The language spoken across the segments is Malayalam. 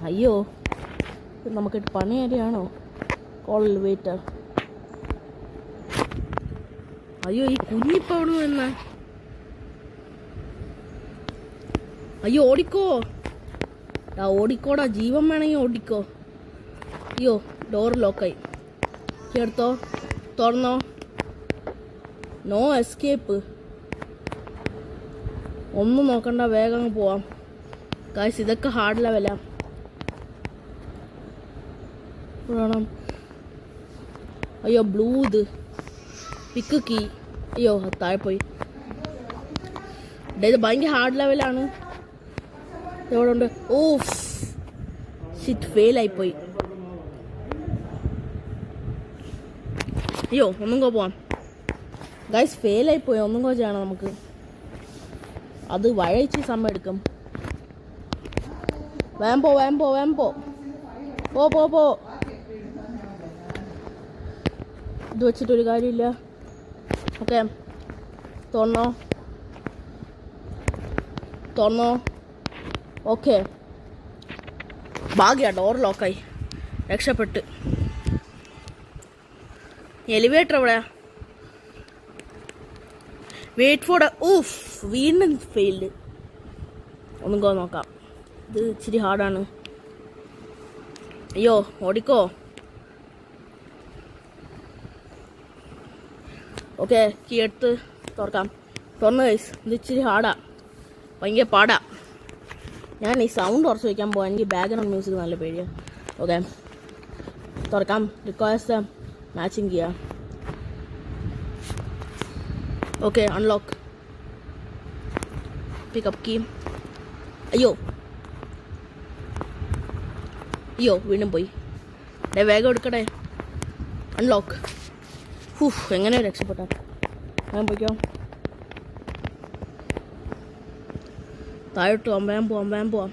അയ്യോ, നമുക്ക് പണിയാരിയാണോ കോൾ വെയിറ്റർ? അയ്യോ, ഈ കുഞ്ഞിപ്പോ അവിടെ വന്ന. അയ്യോ, ഓടിക്കോ ഓടിക്കോടാ, ജീവൻ വേണമെങ്കിൽ ഓടിക്കോ. അയ്യോ, ഡോർ ലോക്കായി. ചേർത്തോ, തുറന്നോ. No escape. ഒന്നും നോക്കണ്ട, വേഗം അങ്ങ് പോവാം. ഗൈസ്, ഇതൊക്കെ ഹാർഡ് ലെവലാ. വേണം. അയ്യോ, ബ്ലൂ ഇത് പിക്ക് കീ. അയ്യോ, താഴെ പോയി. ഇത് ഭയങ്കര ഹാർഡ് ലെവലാണ്. എവിടെ ഉണ്ട്? ഓ ഷിറ്റ്, ഫെയിലായിപ്പോയി. അയ്യോ, ഒന്നും കോ പോവാം. ഗൈസ്, ഫെയിലായിപ്പോയി. ഒന്നും കോ ചെയ്യണം നമുക്ക്. അത് വഴച്ച് സമയം എടുക്കും. വേമ്പോ പോ. ഇത് വെച്ചിട്ടൊരു കാര്യമില്ല. ഓക്കെ, തുറന്നോ. ഓക്കെ, ഭാഗ്യ ഡോർ ലോക്കായി. രക്ഷപ്പെട്ട്. എലിവേറ്റർ എവിടെയാ? വെയിറ്റ് ഫോർ ഊഫ്, വീണ്ടും ഫെയിൽഡ്. ഒന്നും കോ നോക്കാം. ഇത് ഇച്ചിരി ഹാർഡാണ്. അയ്യോ, ഓടിക്കോ. ഓക്കെ, കീ എടുത്ത് തുറക്കാം. തുറന്ന് ഗൈസ്. ഇത് ഇച്ചിരി ഹാർഡാ, ഭയങ്കര പാടാ. ഞാൻ ഈ സൗണ്ട് കുറച്ച് വയ്ക്കാൻ പോവാം. എനിക്ക് ബാക്ക്ഗ്രൗണ്ട് മ്യൂസിക് നല്ല പേടിയാണ്. ഓക്കെ, തുറക്കാം. Requires the matching key. Okay, unlock. Pickup key. അയ്യോ, വീണ്ടും പോയി. വേഗം എടുക്കട്ടെ. അൺലോക്ക്. എങ്ങനെ രക്ഷപ്പെട്ട? ഞാൻ പോയിക്കോ. താഴോട്ട് വേഗം പോവാം.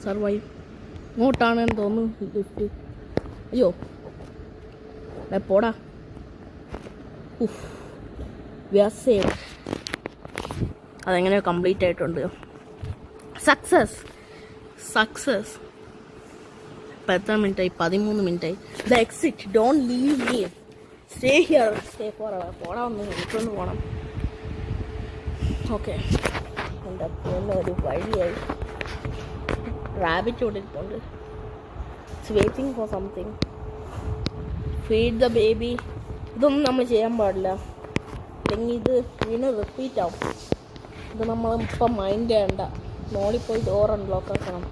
സർവൈവ്. ഇങ്ങോട്ടാണെന്ന് തോന്നുന്നു ലിഫ്റ്റ്. അയ്യോ, പോടാ. വ്യസേവ്. അതെങ്ങനെയോ കംപ്ലീറ്റ് ആയിട്ടുണ്ട്. സക്സസ്. ഇപ്പം എത്ര മിനിറ്റായി? 13 മിനിറ്റായി. The exit. Don't leave me. Stay here. Stay for hour. പോണം, എനിക്കൊന്ന് പോകണം. ഓക്കെ, എൻ്റെ ഒരു വഴിയായി. റാബിറ്റ് ഓടിട്ടുണ്ട്. It's waiting for something. Feed the baby. ഇതൊന്നും നമ്മൾ ചെയ്യാൻ പാടില്ല, അല്ലെങ്കിൽ ഇത് വീണ്ടും റിപ്പീറ്റ് ആവും. ഇത് നമ്മളിപ്പം മൈൻഡ് ചെയ്യണ്ട. മോളിൽ പോയി ഡോർ അൺലോക്ക് ആക്കണം.